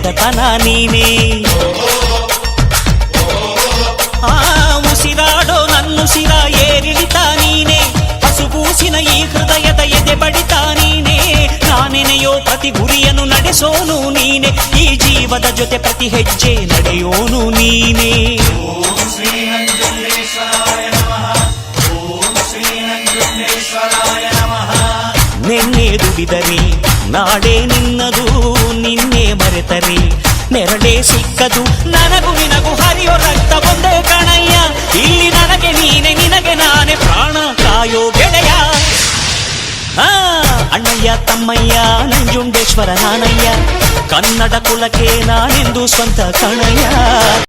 ಒಡೆದತನ ನೀನೇ. ಉಸಿರಾಡೋ ನನ್ನುಸಿರ ಏರಿಳಿತ ನೀನೇ, ಹಸುಗೂಸಿನ ಈ ಹೃದಯದ ಎದೆ ಬಡಿತ ನೀನೇ. ನಾನೆನೆಯೋ ಪ್ರತಿ ಗುರಿಯನ್ನು ನಡೆಸೋನು ನೀನೆ, ಈ ಜೀವದ ಜೊತೆ ಪ್ರತಿ ಹೆಜ್ಜೆ ನಡೆಯೋನು ನೀನೇ. ನಿನ್ನೆ ದುಡಿದರೆ ನಾಳೆ ನಿನ್ನದು, ನಿನ್ನೆ ಮರೆತರೆ ನೆರಳೇ ಸಿಕ್ಕದು. ನನಗೂ ನಿನಗೂ ಹರಿಯೋ ರಕ್ತ ಒಂದೇ ಕಣಯ್ಯ, ಇಲ್ಲಿ ನನಗೆ ನೀನೆ ನಿನಗೆ ನಾನೇ ಪ್ರಾಣ ಕಾಯೋ ಗೆಳೆಯ. ಅಣ್ಣಯ್ಯ ತಮ್ಮಯ್ಯ ನಂಜುಂಡೇಶ್ವರ ನಾನಯ್ಯ, ಕನ್ನಡ ಕುಲಕ್ಕೆ ನಾನೆಂದು ಸ್ವಂತ ಕಣಯ್ಯ.